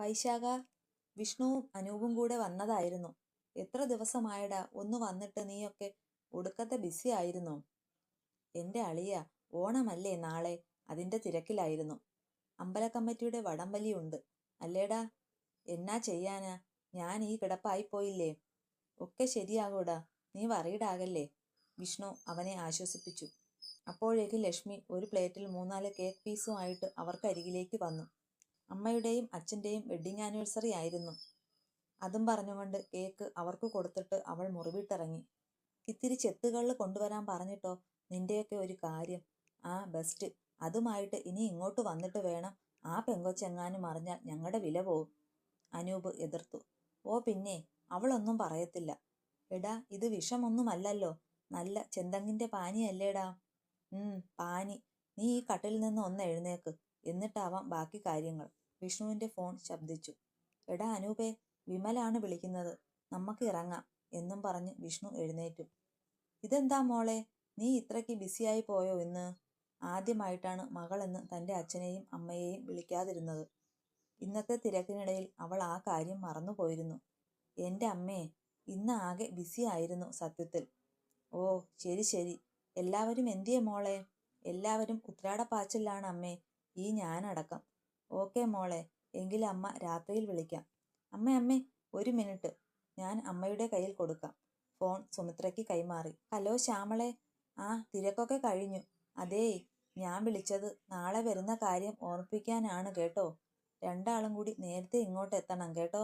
വൈശാഖ, വിഷ്ണുവും അനൂപും കൂടെ വന്നതായിരുന്നു. എത്ര ദിവസമായടാ ഒന്ന് വന്നിട്ട്, നീയൊക്കെ ഒടുക്കത്തെ ബിസി ആയിരുന്നോ? എൻ്റെ അളിയ, ഓണമല്ലേ നാളെ, അതിൻ്റെ തിരക്കിലായിരുന്നു. അമ്പലക്കമ്മിറ്റിയുടെ വടംവലിയുണ്ട് അല്ലേടാ. എന്നാ ചെയ്യാനാ, ഞാൻ ഈ കിടപ്പായിപ്പോയില്ലേ. ഒക്കെ ശരിയാകൂടാ, നീ വറീഡാകല്ലേ, വിഷ്ണു അവനെ ആശ്വസിപ്പിച്ചു. അപ്പോഴേക്ക് ലക്ഷ്മി ഒരു പ്ലേറ്റിൽ 3-4 കേക്ക് പീസുമായിട്ട് അവർക്കരികിലേക്ക് വന്നു. അമ്മയുടെയും അച്ഛൻ്റെയും വെഡ്ഡിങ് ആനിവേഴ്സറി ആയിരുന്നു. അതും പറഞ്ഞുകൊണ്ട് കേക്ക് അവർക്ക് കൊടുത്തിട്ട് അവൾ മുറിവിട്ടിറങ്ങി. ഇത്തിരി ചെത്തുകള്ള് കൊണ്ടുവരാൻ പറഞ്ഞിട്ടോ നിന്റെയൊക്കെ ഒരു കാര്യം. ആ ബെസ്റ്റ്, അതുമായിട്ട് ഇനി ഇങ്ങോട്ട് വന്നിട്ട് വേണം. ആ പെങ്കൊച്ചെങ്ങാനും അറിഞ്ഞാൽ ഞങ്ങളുടെ വില പോവും, അനൂപ് എതിർത്തു. ഓ പിന്നെ, അവളൊന്നും പറയത്തില്ല. എടാ, ഇത് വിഷമൊന്നുമല്ലല്ലോ, നല്ല ചെന്തങ്ങിൻ്റെ പാനിയല്ലേടാ. പാനി. നീ ഈ കട്ടിൽ നിന്ന് ഒന്ന് എഴുന്നേക്ക്, എന്നിട്ടാവാം ബാക്കി കാര്യങ്ങൾ. വിഷ്ണുവിൻ്റെ ഫോൺ ശബ്ദിച്ചു. എടാ അനൂപേ, വിമലാണ് വിളിക്കുന്നത്, നമുക്ക് ഇറങ്ങാം എന്നും പറഞ്ഞ് വിഷ്ണു എഴുന്നേറ്റു. ഇതെന്താ മോളെ, നീ ഇത്രയ്ക്ക് ബിസിയായി പോയോ ഇന്ന്? ആദ്യമായിട്ടാണ് മകളെന്ന് തൻ്റെ അച്ഛനെയും അമ്മയെയും വിളിക്കാതിരുന്നത്. ഇന്നത്തെ തിരക്കിനിടയിൽ അവൾ ആ കാര്യം മറന്നുപോയിരുന്നു. എൻ്റെ അമ്മേ, ഇന്ന് ആകെ ബിസി ആയിരുന്നു സത്യത്തിൽ. ഓ ശരി ശരി, എല്ലാവരും എന്തിയെ മോളെ? എല്ലാവരും ഉത്രാടപ്പാച്ചിലാണ് അമ്മേ, ഈ ഞാനടക്കം. ഓക്കെ മോളെ, എങ്കിൽ അമ്മ രാത്രിയിൽ വിളിക്കാം. അമ്മേ, ഒരു മിനിറ്റ്, ഞാൻ അമ്മയുടെ കയ്യിൽ കൊടുക്കാം. ഫോൺ സുമിത്രയ്ക്ക് കൈമാറി. ഹലോ ശ്യാമളെ. ആ, തിരക്കൊക്കെ കഴിഞ്ഞു. അതേ, ഞാൻ വിളിച്ചത് നാളെ വരുന്ന കാര്യം ഓർമ്മിപ്പിക്കാനാണ് കേട്ടോ. രണ്ടാളും കൂടി നേരത്തെ ഇങ്ങോട്ട് എത്തണം കേട്ടോ.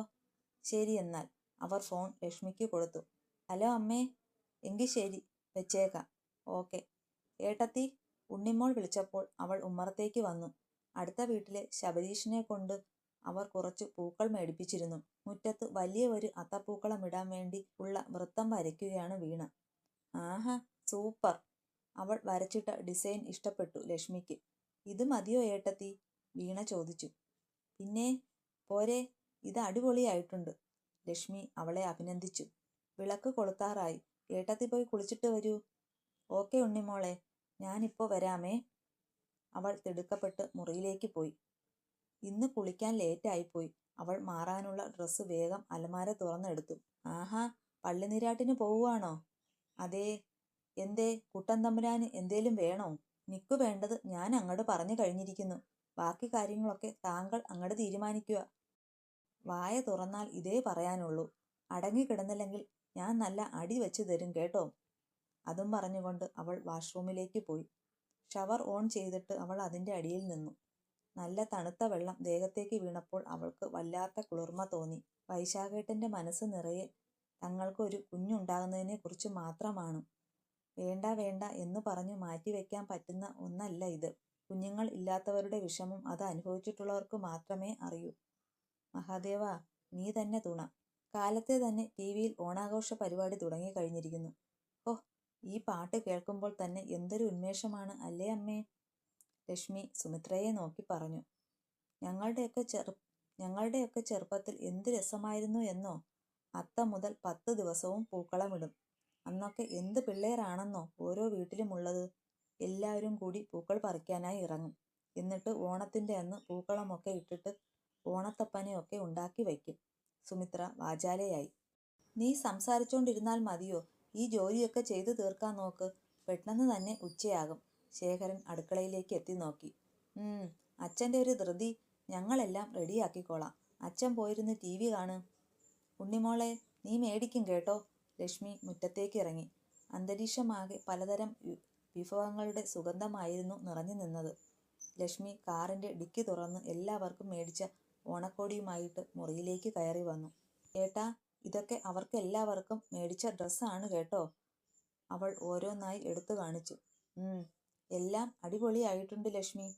ശരി എന്നാൽ. അവർ ഫോൺ ലക്ഷ്മിക്ക് കൊടുത്തു. ഹലോ അമ്മേ. എങ്കിൽ ശരി, വെച്ചേക്കാം. ഓക്കെ. ഏട്ടത്തി, ഉണ്ണിമോൾ വിളിച്ചപ്പോൾ അവൾ ഉമ്മറത്തേക്ക് വന്നു. അടുത്ത വീട്ടിലെ ശബരീഷിനെ കൊണ്ട് അവർ കുറച്ച് പൂക്കൾ മേടിപ്പിച്ചിരുന്നു. മുറ്റത്ത് വലിയ ഒരു അത്തപ്പൂക്കളം ഇടാൻ വേണ്ടി ഉള്ള വൃത്തം വരയ്ക്കുകയാണ് വീണ. ആഹാ, സൂപ്പർ. അവൾ വരച്ചിട്ട ഡിസൈൻ ഇഷ്ടപ്പെട്ടു ലക്ഷ്മിക്ക്. ഇത് മതിയോ ഏട്ടത്തി? വീണ ചോദിച്ചു. പിന്നെ പോരെ, ഇത് അടിപൊളിയായിട്ടുണ്ട്. ലക്ഷ്മി അവളെ അഭിനന്ദിച്ചു. വിളക്ക് കൊളുത്താറായി, ഏട്ടത്തി പോയി കുളിച്ചിട്ട് വരൂ. ഓക്കെ ഉണ്ണിമോളെ, ഞാനിപ്പോൾ വരാമേ. അവൾ തിടുക്കപ്പെട്ട് മുറിയിലേക്ക് പോയി. ഇന്ന് കുളിക്കാൻ ലേറ്റായിപ്പോയി. അവൾ മാറാനുള്ള ഡ്രസ്സ് വേഗം അലമാര തുറന്നെടുത്തു. ആഹാ, പള്ളിനിരാട്ടിന് പോവുകയാണോ? അതേ. എന്തേ, കുട്ടൻ തമ്പുരാന് എന്തേലും വേണോ? നിക്കു വേണ്ടത് ഞാൻ അങ്ങോട്ട് പറഞ്ഞു കഴിഞ്ഞിരിക്കുന്നു. ബാക്കി കാര്യങ്ങളൊക്കെ താങ്കൾ അങ്ങോട്ട് തീരുമാനിക്കുക. വായ തുറന്നാൽ ഇതേ പറയാനുള്ളൂ. അടങ്ങിക്കിടന്നില്ലെങ്കിൽ ഞാൻ നല്ല അടി വെച്ച് തരും കേട്ടോ. അതും പറഞ്ഞുകൊണ്ട് അവൾ വാഷ്റൂമിലേക്ക് പോയി. ഷവർ ഓൺ ചെയ്തിട്ട് അവൾ അതിൻ്റെ അടിയിൽ നിന്നു. നല്ല തണുത്ത വെള്ളം ദേഹത്തേക്ക് വീണപ്പോൾ അവൾക്ക് വല്ലാത്ത കുളിർമ തോന്നി. വൈശാഖേട്ടൻ്റെ മനസ്സ് നിറയെ തങ്ങൾക്ക് ഒരു കുഞ്ഞുണ്ടാകുന്നതിനെ കുറിച്ച് മാത്രമാണ്. വേണ്ട എന്ന് പറഞ്ഞു മാറ്റിവെക്കാൻ പറ്റുന്ന ഒന്നല്ല ഇത്. കുഞ്ഞുങ്ങൾ ഇല്ലാത്തവരുടെ വിഷമം അത് അനുഭവിച്ചിട്ടുള്ളവർക്ക് മാത്രമേ അറിയൂ. മഹാദേവ, നീ തന്നെ തുണ. കാലത്തെ തന്നെ TV-യിൽ ഓണാഘോഷ പരിപാടി തുടങ്ങിക്കഴിഞ്ഞിരിക്കുന്നു. ഓ, ഈ പാട്ട് കേൾക്കുമ്പോൾ തന്നെ എന്തൊരു ഉന്മേഷമാണ് അല്ലേ അമ്മേ? ലക്ഷ്മി സുമിത്രയെ നോക്കി പറഞ്ഞു. ഞങ്ങളുടെയൊക്കെ ചെറുപ്പത്തിൽ എന്ത് രസമായിരുന്നു എന്നോ. അത്ത മുതൽ 10 ദിവസവും പൂക്കളമിടും. അന്നൊക്കെ എന്ത് പിള്ളേരാണെന്നോ ഓരോ വീട്ടിലുമുള്ളത്. എല്ലാവരും കൂടി പൂക്കൾ പറിക്കാനായി ഇറങ്ങും. എന്നിട്ട് ഓണത്തിൻ്റെ അന്ന് പൂക്കളമൊക്കെ ഇട്ടിട്ട് ഓണത്തപ്പനെയൊക്കെ ഉണ്ടാക്കി വയ്ക്കും. സുമിത്ര വാചാലയായി. നീ സംസാരിച്ചോണ്ടിരുന്നാൽ മതിയോ? ഈ ജോലിയൊക്കെ ചെയ്തു തീർക്കാൻ നോക്ക്. പെട്ടെന്ന് തന്നെ ഉച്ചയാകും. ശേഖരൻ അടുക്കളയിലേക്ക് എത്തി നോക്കി. അച്ഛൻ്റെ ഒരു ധൃതി. ഞങ്ങളെല്ലാം റെഡിയാക്കിക്കോളാം. അച്ഛൻ പോയിരുന്ന് TV കാണ്. ഉണ്ണിമോളെ, നീ മേടിക്കും കേട്ടോ. ലക്ഷ്മി മുറ്റത്തേക്ക് ഇറങ്ങി. അന്തരീക്ഷമാകെ പലതരം വിഭവങ്ങളുടെ സുഗന്ധമായിരുന്നു നിറഞ്ഞു നിന്നത്. ലക്ഷ്മി കാറിൻ്റെ ഡിക്കി തുറന്ന് എല്ലാവർക്കും മേടിച്ച ഓണക്കോടിയുമായിട്ട് മുറിയിലേക്ക് കയറി വന്നു. ഏട്ടാ, ഇതൊക്കെ അവർക്കെല്ലാവർക്കും മേടിച്ച ഡ്രസ്സാണ് കേട്ടോ. അവൾ ഓരോന്നായി എടുത്തു കാണിച്ചു. എല്ലാം അടിപൊളിയായിട്ടുണ്ട് ലക്ഷ്മി.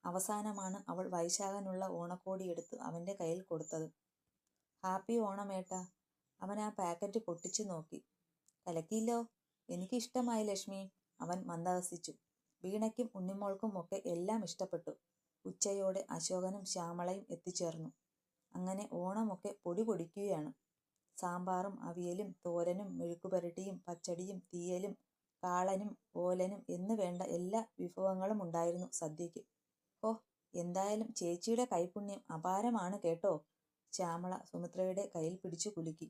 അവസാനമാണ് അവൾ വൈശാഖനുള്ള ഓണക്കോടി എടുത്ത് അവൻ്റെ കയ്യിൽ കൊടുത്തത്. ഹാപ്പി ഓണം ഏട്ടാ. അവൻ ആ പാക്കറ്റ് പൊട്ടിച്ചു നോക്കി. കലക്കിയില്ലോ. എനിക്കിഷ്ടമായി ലക്ഷ്മി, അവൻ മന്ദഹസിച്ചു. വീണയ്ക്കും ഉണ്ണിമോൾക്കും ഒക്കെ എല്ലാം ഇഷ്ടപ്പെട്ടു. ഉച്ചയോടെ അശോകനും ശ്യാമളയും എത്തിച്ചേർന്നു. അങ്ങനെ ഓണമൊക്കെ പൊടി പൊടിക്കുകയാണ്. സാമ്പാറും അവിയലും തോരനും മെഴുക്കുപുരട്ടിയും പച്ചടിയും തീയലും കാളനും ഓലനും എന്ന് വേണ്ട എല്ലാ വിഭവങ്ങളും ഉണ്ടായിരുന്നു സദ്യയ്ക്ക്. ഓ, എന്തായാലും ചേച്ചിയുടെ കൈപുണ്യം അപാരമാണ് കേട്ടോ. ശ്യാമള സുമിത്രയുടെ കയ്യിൽ പിടിച്ചു കുലുക്കി.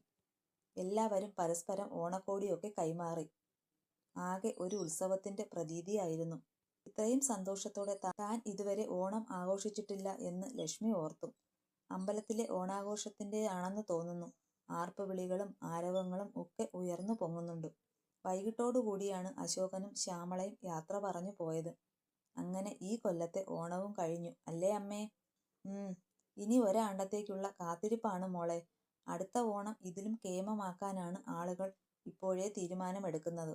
എല്ലാവരും പരസ്പരം ഓണക്കോടിയൊക്കെ കൈമാറി. ആകെ ഒരു ഉത്സവത്തിന്റെ പ്രതീതിയായിരുന്നു. ഇത്രയും സന്തോഷത്തോടെ താൻ ഇതുവരെ ഓണം ആഘോഷിച്ചിട്ടില്ല എന്ന് ലക്ഷ്മി ഓർത്തു. അമ്പലത്തിലെ ഓണാഘോഷത്തിന്റെ ആണെന്ന് തോന്നുന്നു. ആർപ്പുവിളികളും ആരവങ്ങളും ഒക്കെ ഉയർന്നു പൊങ്ങുന്നുണ്ട്. വൈകിട്ടോടുകൂടിയാണ് അശോകനും ശ്യാമളയും യാത്ര പറഞ്ഞു പോയത്. അങ്ങനെ ഈ കൊല്ലത്തെ ഓണവും കഴിഞ്ഞു അല്ലേ അമ്മേ? ഇനി ഒരാണ്ടത്തേക്കുള്ള കാത്തിരിപ്പാണ് മോളെ. അടുത്ത ഓണം ഇതിലും കേമമാക്കാനാണ് ആളുകൾ ഇപ്പോഴേ തീരുമാനമെടുക്കുന്നത്.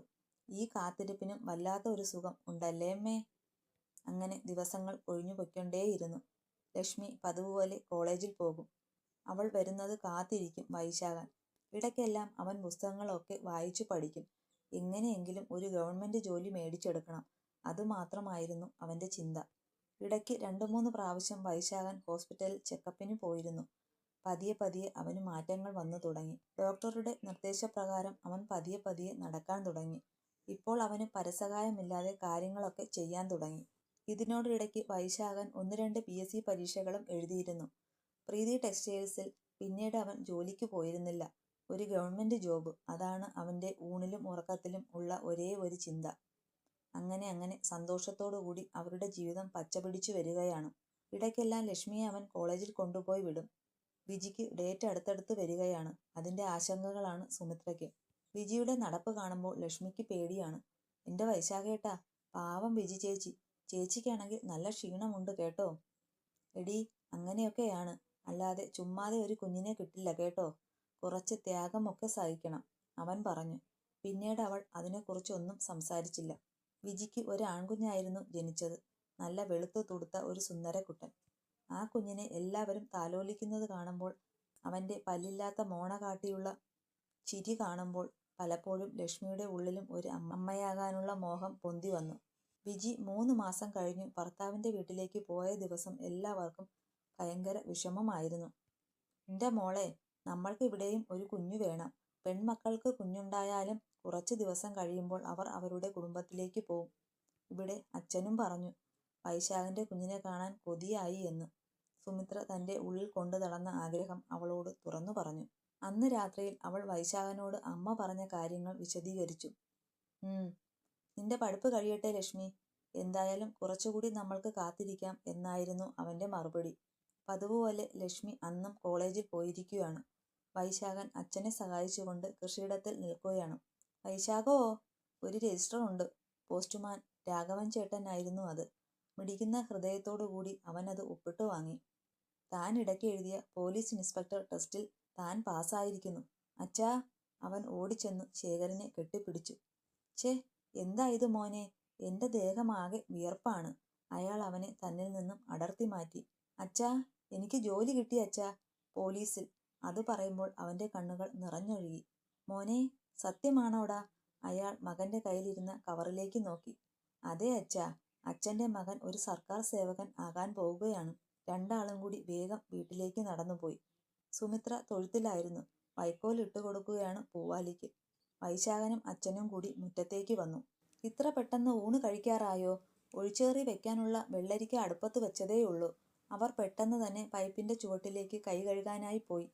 ഈ കാത്തിരിപ്പിനും വല്ലാത്ത ഒരു സുഖം ഉണ്ടല്ലേ അമ്മേ? അങ്ങനെ ദിവസങ്ങൾ ഒഴിഞ്ഞു പൊയ്ക്കൊണ്ടേയിരുന്നു. ലക്ഷ്മി പതിവുപോലെ കോളേജിൽ പോകും. അവൾ വരുന്നത് കാത്തിരിക്കും വൈശാഖൻ. ഇടയ്ക്കെല്ലാം അവൻ പുസ്തകങ്ങളൊക്കെ വായിച്ചു പഠിക്കും. എങ്ങനെയെങ്കിലും ഒരു ഗവൺമെന്റ് ജോലി മേടിച്ചെടുക്കണം. അതുമാത്രമായിരുന്നു അവന്റെ ചിന്ത. ഇടയ്ക്ക് 2-3 പ്രാവശ്യം വൈശാഖൻ ഹോസ്പിറ്റലിൽ ചെക്കപ്പിന് പോയിരുന്നു. പതിയെ പതിയെ അവന് മാറ്റങ്ങൾ വന്നു തുടങ്ങി. ഡോക്ടറുടെ നിർദ്ദേശപ്രകാരം അവൻ പതിയെ പതിയെ നടക്കാൻ തുടങ്ങി. ഇപ്പോൾ അവന് പരസഹായമില്ലാതെ കാര്യങ്ങളൊക്കെ ചെയ്യാൻ തുടങ്ങി. ഇതിനോടിടയ്ക്ക് വൈശാഖൻ 1-2 PSC പരീക്ഷകളും എഴുതിയിരുന്നു. പ്രീതി ടെക്സ്റ്റൈൽസിൽ പിന്നീട് അവൻ ജോലിക്ക് പോയിരുന്നില്ല. ഒരു ഗവൺമെന്റ് ജോബ്, അതാണ് അവന്റെ ഊണിലും ഉറക്കത്തിലും ഉള്ള ഒരേ ഒരു ചിന്ത. അങ്ങനെ സന്തോഷത്തോടുകൂടി അവരുടെ ജീവിതം പച്ചപിടിച്ചു വരികയാണ്. ഇടയ്ക്കെല്ലാം ലക്ഷ്മിയെ അവൻ കോളേജിൽ കൊണ്ടുപോയി വിടും. വിജിക്ക് ഡേറ്റ് അടുത്തടുത്ത് വരികയാണ്. അതിന്റെ ആശങ്കകളാണ് സുമിത്രയ്ക്ക്. വിജിയുടെ നടപ്പ് കാണുമ്പോൾ ലക്ഷ്മിക്ക് പേടിയാണ്. എന്റെ വൈശാഖേട്ടാ, പാവം വിജി ചേച്ചി. ചേച്ചിക്കാണെങ്കിൽ നല്ല ക്ഷീണമുണ്ട് കേട്ടോ. എടീ, അങ്ങനെയൊക്കെയാണ്. അല്ലാതെ ചുമ്മാതെ ഒരു കുഞ്ഞിനെ കിട്ടില്ല കേട്ടോ. കുറച്ച് ത്യാഗമൊക്കെ സഹിക്കണം, അവൻ പറഞ്ഞു. പിന്നീട് അവൾ അതിനെക്കുറിച്ചൊന്നും സംസാരിച്ചില്ല. വിജിക്ക് ഒരു ആൺകുഞ്ഞായിരുന്നു ജനിച്ചത്. നല്ല വെളുത്തു തുടുത്ത ഒരു സുന്ദരക്കുട്ടൻ. ആ കുഞ്ഞിനെ എല്ലാവരും താലോലിക്കുന്നത് കാണുമ്പോൾ, അവന്റെ പല്ലില്ലാത്ത മോണ കാട്ടിയുള്ള ചിരി കാണുമ്പോൾ പലപ്പോഴും ലക്ഷ്മിയുടെ ഉള്ളിലും ഒരു അമ്മയാകാനുള്ള മോഹം പൊന്തി വന്നു. വിജി 3 മാസം കഴിഞ്ഞു ഭർത്താവിന്റെ വീട്ടിലേക്ക് പോയ ദിവസം എല്ലാവർക്കും ഭയങ്കര വിഷമമായിരുന്നു. എന്റെ മോളെ, നമ്മൾക്ക് ഇവിടെയും ഒരു കുഞ്ഞു വേണം. പെൺമക്കൾക്ക് കുഞ്ഞുണ്ടായാലും കുറച്ച് ദിവസം കഴിയുമ്പോൾ അവർ അവരുടെ കുടുംബത്തിലേക്ക് പോവും. ഇവിടെ അച്ഛനും പറഞ്ഞു. വൈശാഖന്റെ കുഞ്ഞിനെ കാണാൻ കൊതിയായി എന്ന്. സുമിത്ര തന്റെ ഉള്ളിൽ കൊണ്ടു നടന്ന ആഗ്രഹം അവളോട് തുറന്നു പറഞ്ഞു. അന്ന് രാത്രിയിൽ അവൾ വൈശാഖനോട് അമ്മ പറഞ്ഞ കാര്യങ്ങൾ വിശദീകരിച്ചു. നിന്റെ പഠിപ്പ് കഴിയട്ടെ ലക്ഷ്മി. എന്തായാലും കുറച്ചുകൂടി നമ്മൾക്ക് കാത്തിരിക്കാം എന്നായിരുന്നു അവന്റെ മറുപടി. പതിവുപോലെ ലക്ഷ്മി അന്നും കോളേജിൽ പോയിരിക്കുകയാണ്. വൈശാഖൻ അച്ഛനെ സഹായിച്ചുകൊണ്ട് കൃഷിയിടത്തിൽ നിൽക്കുകയാണ്. വൈശാഖോ, ഒരു രജിസ്റ്റർ ഉണ്ട്. പോസ്റ്റ്മാൻ രാഘവൻ ചേട്ടനായിരുന്നു അത്. മിടിക്കുന്ന ഹൃദയത്തോടുകൂടി അവൻ അത് ഒപ്പിട്ട് വാങ്ങി. താൻ ഇടയ്ക്ക് എഴുതിയ പോലീസ് ഇൻസ്പെക്ടർ ടെസ്റ്റിൽ താൻ പാസ്സായിരിക്കുന്നു അച്ഛാ. അവൻ ഓടിച്ചെന്ന് ശേഖരനെ കെട്ടിപ്പിടിച്ചു. ഛേ, എന്താ ഇത് മോനെ? എന്റെ ദേഹമാകെ വിയർപ്പാണ്. അയാൾ അവനെ തന്നിൽ നിന്നും അടർത്തി മാറ്റി. അച്ഛാ, എനിക്ക് ജോലി കിട്ടി അച്ഛാ, പോലീസിൽ. അത് പറയുമ്പോൾ അവന്റെ കണ്ണുകൾ നിറഞ്ഞൊഴുകി. മോനെ, സത്യമാണോടാ? അയാൾ മകന്റെ കയ്യിലിരുന്ന കവറിലേക്ക് നോക്കി. അതെ അച്ഛാ, അച്ഛന്റെ മകൻ ഒരു സർക്കാർ സേവകൻ ആകാൻ പോവുകയാണ്. രണ്ടാളും കൂടി വേഗം വീട്ടിലേക്ക് നടന്നുപോയി. സുമിത്ര തൊഴുത്തിലായിരുന്നു. വൈക്കോൽ ഇട്ടുകൊടുക്കുകയാണ് പൂവാലിക്ക്. വൈശാഖനും അച്ഛനും കൂടി മുറ്റത്തേക്ക് വന്നു. ഇത്ര പെട്ടെന്ന് ഊണ് കഴിക്കാറായോ? ഒഴിച്ചേറി വെക്കാനുള്ള വെള്ളരിക്ക അടുപ്പത്ത് വെച്ചതേയുള്ളൂ. അവർ പെട്ടെന്ന് തന്നെ പൈപ്പിന്റെ ചുവട്ടിലേക്ക് കൈ കഴുകാനായി പോയി.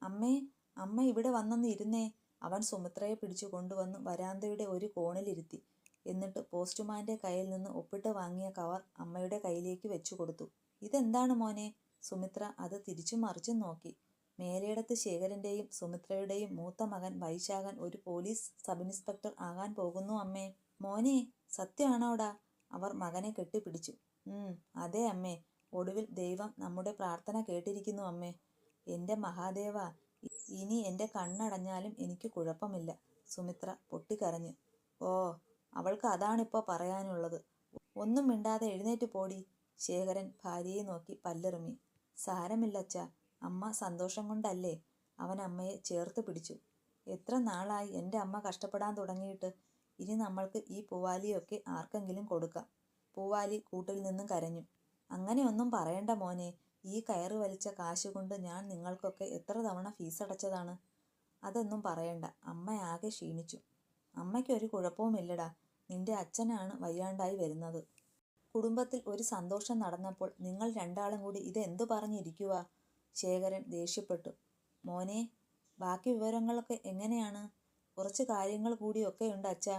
അമ്മേ, അമ്മ ഇവിടെ വന്നൊന്ന് ഇരുന്നേ. അവൻ സുമിത്രയെ പിടിച്ചു കൊണ്ടുവന്ന് വരാന്തയുടെ ഒരു കോണിലിരുത്തി. എന്നിട്ട് പോസ്റ്റ്മാന്റെ കയ്യിൽ നിന്ന് ഒപ്പിട്ട് വാങ്ങിയ കവർ അമ്മയുടെ കയ്യിലേക്ക് വെച്ചു കൊടുത്തു. ഇതെന്താണ് മോനെ? സുമിത്ര അത് തിരിച്ചും മറിച്ചും നോക്കി. മേലേടത്ത് ശേഖരന്റെയും സുമിത്രയുടെയും മൂത്ത മകൻ വൈശാഖൻ ഒരു പോലീസ് സബ് ഇൻസ്പെക്ടർ ആകാൻ പോകുന്നു അമ്മേ. മോനെ, സത്യമാണോടാ? അവർ മകനെ കെട്ടിപ്പിടിച്ചു. അതെ അമ്മേ. ഒടുവിൽ ദൈവം നമ്മുടെ പ്രാർത്ഥന കേട്ടിരിക്കുന്നു അമ്മേ. എന്റെ മഹാദേവ, ഇനി എന്റെ കണ്ണടഞ്ഞാലും എനിക്ക് കുഴപ്പമില്ല. സുമിത്ര പൊട്ടിക്കരഞ്ഞു. ഓ, അവൾക്ക് അതാണിപ്പോ പറയാനുള്ളത്. ഒന്നും മിണ്ടാതെ എഴുന്നേറ്റ് പോടി. ശേഖരൻ ഭാര്യയെ നോക്കി പല്ലിറുമി. സാരമില്ലച്ചാ, അമ്മ സന്തോഷം കൊണ്ടല്ലേ. അവൻ അമ്മയെ ചേർത്ത് പിടിച്ചു. എത്ര നാളായി എൻ്റെ അമ്മ കഷ്ടപ്പെടാൻ തുടങ്ങിയിട്ട്. ഇനി നമ്മൾക്ക് ഈ പൂവാലിയൊക്കെ ആർക്കെങ്കിലും കൊടുക്കാം. പൂവാലി കൂട്ടിൽ നിന്നും കരഞ്ഞു. അങ്ങനെയൊന്നും പറയണ്ട മോനെ. ഈ കയറ് വലിച്ച കാശുകൊണ്ട് ഞാൻ നിങ്ങൾക്കൊക്കെ എത്ര തവണ ഫീസ് അടച്ചതാണ്. അതൊന്നും പറയണ്ട. അമ്മ ആകെ ക്ഷീണിച്ചു. അമ്മയ്ക്കൊരു കുഴപ്പവുമില്ലടാ. നിന്റെ അച്ഛനാണ് വയ്യാണ്ടായി വരുന്നത്. കുടുംബത്തിൽ ഒരു സന്തോഷം നടന്നപ്പോൾ നിങ്ങൾ രണ്ടാളും കൂടി ഇതെന്തു പറഞ്ഞിരിക്കുക? ശേഖരൻ ദേഷ്യപ്പെട്ടു. മോനെ, ബാക്കി വിവരങ്ങളൊക്കെ എങ്ങനെയാണ്? കുറച്ച് കാര്യങ്ങൾ കൂടിയൊക്കെ ഉണ്ട് അച്ഛാ.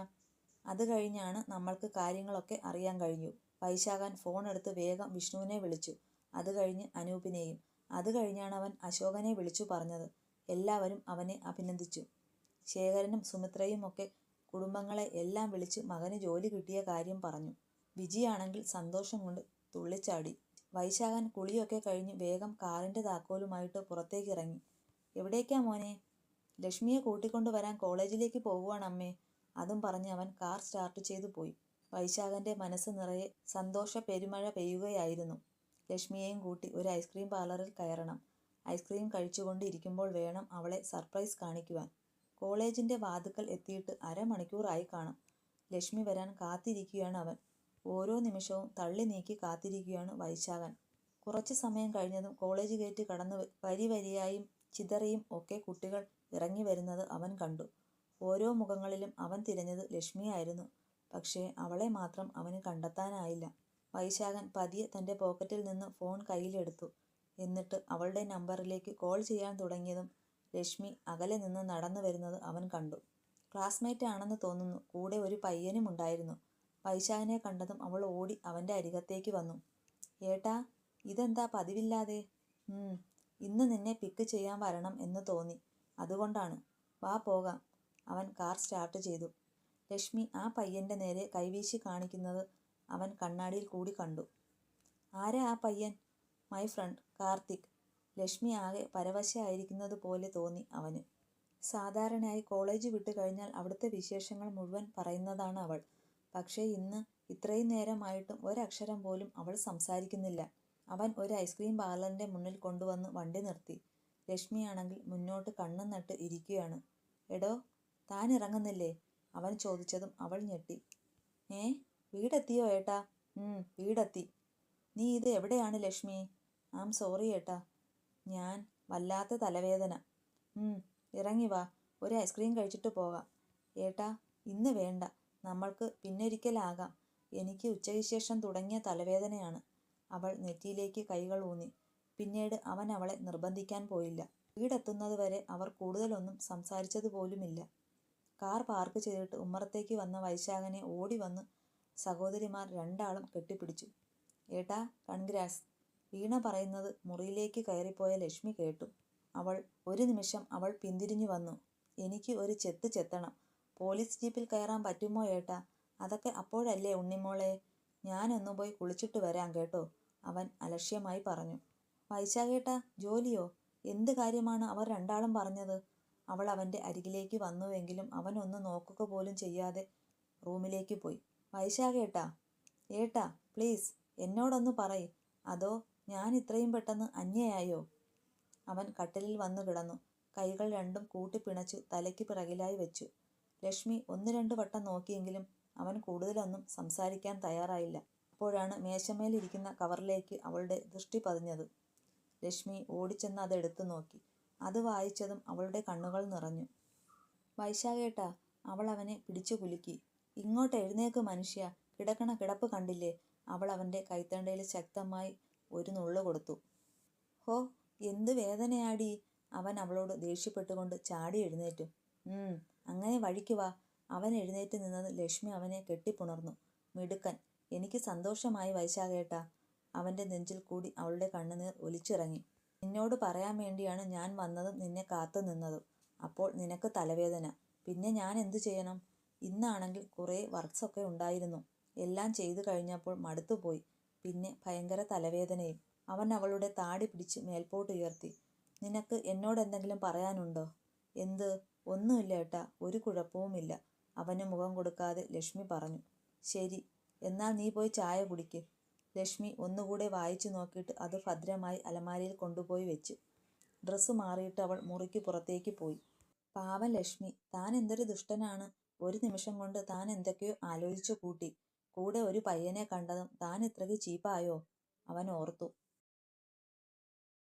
അത് കഴിഞ്ഞാണ് നമ്മൾക്ക് കാര്യങ്ങളൊക്കെ അറിയാൻ കഴിഞ്ഞു. വൈശാഖൻ ഫോൺ എടുത്ത് വേഗം വിഷ്ണുവിനെ വിളിച്ചു. അത് കഴിഞ്ഞ് അനൂപിനെയും. അത് കഴിഞ്ഞാണ് അവൻ അശോകനെ വിളിച്ചു പറഞ്ഞത്. എല്ലാവരും അവനെ അഭിനന്ദിച്ചു. ശേഖരനും സുമിത്രയും ഒക്കെ കുടുംബങ്ങളെ എല്ലാം വിളിച്ച് മകന് ജോലി കിട്ടിയ കാര്യം പറഞ്ഞു. വിജിയാണെങ്കിൽ സന്തോഷം കൊണ്ട് തുള്ളിച്ചാടി. വൈശാഖൻ കുളിയൊക്കെ കഴിഞ്ഞ് വേഗം കാറിന്റെ താക്കോലുമായിട്ട് പുറത്തേക്കിറങ്ങി. എവിടേക്കാ മോനെ? ലക്ഷ്മിയെ കൂട്ടിക്കൊണ്ടു വരാൻ കോളേജിലേക്ക് പോകുവാണ് അമ്മേ. അതും പറഞ്ഞ് അവൻ കാർ സ്റ്റാർട്ട് ചെയ്തു പോയി. വൈശാഖന്റെ മനസ്സ് നിറയെ സന്തോഷ പെരുമഴ പെയ്യുകയായിരുന്നു. ലക്ഷ്മിയെയും കൂട്ടി ഒരു ഐസ്ക്രീം പാർലറിൽ കയറണം. ഐസ്ക്രീം കഴിച്ചുകൊണ്ട് ഇരിക്കുമ്പോൾ വേണം അവളെ സർപ്രൈസ് കാണിക്കുവാൻ. കോളേജിന്റെ വാതുക്കൽ എത്തിയിട്ട് അരമണിക്കൂറായി കാണും. ലക്ഷ്മി വരാൻ കാത്തിരിക്കുകയാണ് അവൻ. ഓരോ നിമിഷവും തള്ളി നീക്കി കാത്തിരിക്കുകയാണ് വൈശാഖൻ. കുറച്ചു സമയം കഴിഞ്ഞതും കോളേജ് ഗേറ്റ് കടന്ന് വരി വരിയായും ചിതറിയും ഒക്കെ കുട്ടികൾ ഇറങ്ങി വരുന്നത് അവൻ കണ്ടു. ഓരോ മുഖങ്ങളിലും അവൻ തിരഞ്ഞത് ലക്ഷ്മിയായിരുന്നു. പക്ഷേ അവളെ മാത്രം അവന് കണ്ടെത്താനായില്ല. വൈശാഖൻ പതിയെ തൻ്റെ പോക്കറ്റിൽ നിന്ന് ഫോൺ കയ്യിലെടുത്തു. എന്നിട്ട് അവളുടെ നമ്പറിലേക്ക് കോൾ ചെയ്യാൻ തുടങ്ങിയതും ലക്ഷ്മി അകലെ നിന്ന് നടന്നു വരുന്നത് അവൻ കണ്ടു. ക്ലാസ്മേറ്റ് ആണെന്ന് തോന്നുന്നു. കൂടെ ഒരു പയ്യനും ഉണ്ടായിരുന്നു. വൈശാഖനെ കണ്ടതും അവൾ ഓടി അവൻ്റെ അരികത്തേക്ക് വന്നു. ഏട്ടാ, ഇതെന്താ പതിവില്ലാതെ? ഇന്ന് നിന്നെ പിക്ക് ചെയ്യാൻ വരണം എന്ന് തോന്നി. അതുകൊണ്ടാണ്. വാ പോകാം. അവൻ കാർ സ്റ്റാർട്ട് ചെയ്തു. ലക്ഷ്മി ആ പയ്യന്റെ നേരെ കൈവീശി കാണിക്കുന്നത് അവൻ കണ്ണാടിയിൽ കൂടി കണ്ടു. ആരാ ആ പയ്യൻ? My friend Karthik. ലക്ഷ്മി ആകെ പരവശയായിരിക്കുന്നത് പോലെ തോന്നി അവന്. സാധാരണയായി കോളേജ് വിട്ട് കഴിഞ്ഞാൽ അവിടുത്തെ വിശേഷങ്ങൾ മുഴുവൻ പറയുന്നതാണ് അവൾ. പക്ഷേ ഇന്ന് ഇത്രയും നേരമായിട്ടും ഒരക്ഷരം പോലും അവൾ സംസാരിക്കുന്നില്ല. അവൻ ഒരു ഐസ്ക്രീം പാർലറിന്റെ മുന്നിൽ കൊണ്ടുവന്ന് വണ്ടി നിർത്തി. ലക്ഷ്മിയാണെങ്കിൽ മുന്നോട്ട് കണ്ണും നട്ട് ഇരിക്കുകയാണ്. എടോ, താൻ ഇറങ്ങുന്നില്ലേ? അവൻ ചോദിച്ചതും അവൾ ഞെട്ടി. വീടെത്തിയോ ഏട്ടാ? വീടെത്തി. നീ ഇത് എവിടെയാണ് ലക്ഷ്മി? സോറി ഏട്ടാ, ഞാൻ വല്ലാത്ത തലവേദന. ഇറങ്ങി വാ, ഒരു ഐസ്ക്രീം കഴിച്ചിട്ട് പോകാം. ഏട്ടാ, ഇന്ന് വേണ്ട, നമ്മൾക്ക് പിന്നൊരിക്കലാകാം. എനിക്ക് ഉച്ചയ്ക്ക് ശേഷം തുടങ്ങിയ തലവേദനയാണ്. അവൾ നെറ്റിയിലേക്ക് കൈകൾ ഊന്നി. പിന്നീട് അവൻ അവളെ നിർബന്ധിക്കാൻ പോയില്ല. വീടെത്തുന്നതുവരെ അവർ കൂടുതലൊന്നും സംസാരിച്ചതുപോലുമില്ല. കാർ പാർക്ക് ചെയ്തിട്ട് ഉമ്മറത്തേക്ക് വന്ന വൈശാഖനെ ഓടി വന്ന് സഹോദരിമാർ രണ്ടാളും കെട്ടിപ്പിടിച്ചു. ഏട്ടാ, കൺഗ്രാസ്. വീണ പറയുന്നത് മുറിയിലേക്ക് കയറിപ്പോയ ലക്ഷ്മി കേട്ടു. ഒരു നിമിഷം അവൾ പിന്തിരിഞ്ഞു വന്നു. എനിക്ക് ഒരു ചെത്ത് ചെത്തണം. പോലീസ് ജീപ്പിൽ കയറാൻ പറ്റുമോ ഏട്ടാ? അതൊക്കെ അപ്പോഴല്ലേ ഉണ്ണിമോളെ. ഞാനൊന്നു പോയി കുളിച്ചിട്ട് വരാം കേട്ടോ, അവൻ അലക്ഷ്യമായി പറഞ്ഞു. വൈശാഖേട്ടാ, ജോലിയോ? എന്ത് കാര്യമാണ് അവർ രണ്ടാളും പറഞ്ഞത്? അവൾ അവൻ്റെ അരികിലേക്ക് വന്നുവെങ്കിലും അവൻ ഒന്ന് നോക്കുക പോലും ചെയ്യാതെ റൂമിലേക്ക് പോയി. വൈശാഖേട്ടാ, ഏട്ടാ പ്ലീസ് എന്നോടൊന്ന് പറയ്. അതോ ഞാൻ ഇത്രയും പെട്ടെന്ന് അന്യയായോ? അവൻ കട്ടിലിൽ വന്നു കിടന്നു. കൈകൾ രണ്ടും കൂട്ടിപ്പിണച്ചു തലയ്ക്ക് പിറകിലായി വെച്ചു. ലക്ഷ്മി ഒന്ന് രണ്ട് വട്ടം നോക്കിയെങ്കിലും അവൻ കൂടുതലൊന്നും സംസാരിക്കാൻ തയ്യാറായില്ല. അപ്പോഴാണ് മേശമേലിരിക്കുന്ന കവറിലേക്ക് അവളുടെ ദൃഷ്ടി പതിഞ്ഞത്. ലക്ഷ്മി ഓടിച്ചെന്ന് അതെടുത്തു നോക്കി. അത് വായിച്ചതും അവളുടെ കണ്ണുകൾ നിറഞ്ഞു. വൈശാഖേട്ടാ, അവൾ അവനെ പിടിച്ചു കുലുക്കി. ഇങ്ങോട്ട് എഴുന്നേക്ക് മനുഷ്യ, കിടക്കണ കിടപ്പ് കണ്ടില്ലേ? അവൾ അവൻ്റെ കൈത്തണ്ടയിൽ ശക്തമായി ഒരു നുള്ളു കൊടുത്തു. ഹോ, എന്ത് വേദനയാടി! അവൻ അവളോട് ദേഷ്യപ്പെട്ടുകൊണ്ട് ചാടി എഴുന്നേറ്റു. അങ്ങനെ വഴിക്ക് വാ. അവൻ എഴുന്നേറ്റ് നിന്നത് ലക്ഷ്മി അവനെ കെട്ടിപ്പുണർന്നു. മിടുക്കൻ, എനിക്ക് സന്തോഷമായി വൈശാഖേട്ടാ. അവൻ്റെ നെഞ്ചിൽ കൂടി അവളുടെ കണ്ണുനീർ ഒലിച്ചിറങ്ങി. നിന്നോട് പറയാൻ വേണ്ടിയാണ് ഞാൻ വന്നതും നിന്നെ കാത്തു നിന്നതും. അപ്പോൾ നിനക്ക് തലവേദന. പിന്നെ ഞാൻ എന്തു ചെയ്യണം? ഇന്നാണെങ്കിൽ കുറേ വർക്ക്സൊക്കെ ഉണ്ടായിരുന്നു. എല്ലാം ചെയ്തു കഴിഞ്ഞപ്പോൾ മടുത്തുപോയി. പിന്നെ ഭയങ്കര തലവേദനയും. അവൻ അവളുടെ താടി പിടിച്ച് മേൽപോട്ട് ഉയർത്തി. നിനക്ക് എന്നോടെന്തെങ്കിലും പറയാനുണ്ടോ? എന്ത്? ഒന്നുമില്ല ഏട്ടാ, ഒരു കുഴപ്പവുമില്ല. അവന് മുഖം കൊടുക്കാതെ ലക്ഷ്മി പറഞ്ഞു. ശരി, എന്നാൽ നീ പോയി ചായ കുടിക്ക്. ലക്ഷ്മി ഒന്നുകൂടെ വായിച്ചു നോക്കിയിട്ട് അത് ഭദ്രമായി അലമാരയിൽ കൊണ്ടുപോയി വെച്ചു. ഡ്രസ്സ് മാറിയിട്ട് അവൾ മുറിക്ക് പുറത്തേക്ക് പോയി. പാവം ലക്ഷ്മി, താൻ എന്തൊരു ദുഷ്ടനാണ്. ഒരു നിമിഷം കൊണ്ട് താൻ എന്തൊക്കെയോ ആലോചിച്ചു കൂട്ടി. കൂടെ ഒരു പയ്യനെ കണ്ടതും താൻ ഇത്രയ്ക്ക് ചീപ്പായോ? അവൻ ഓർത്തു.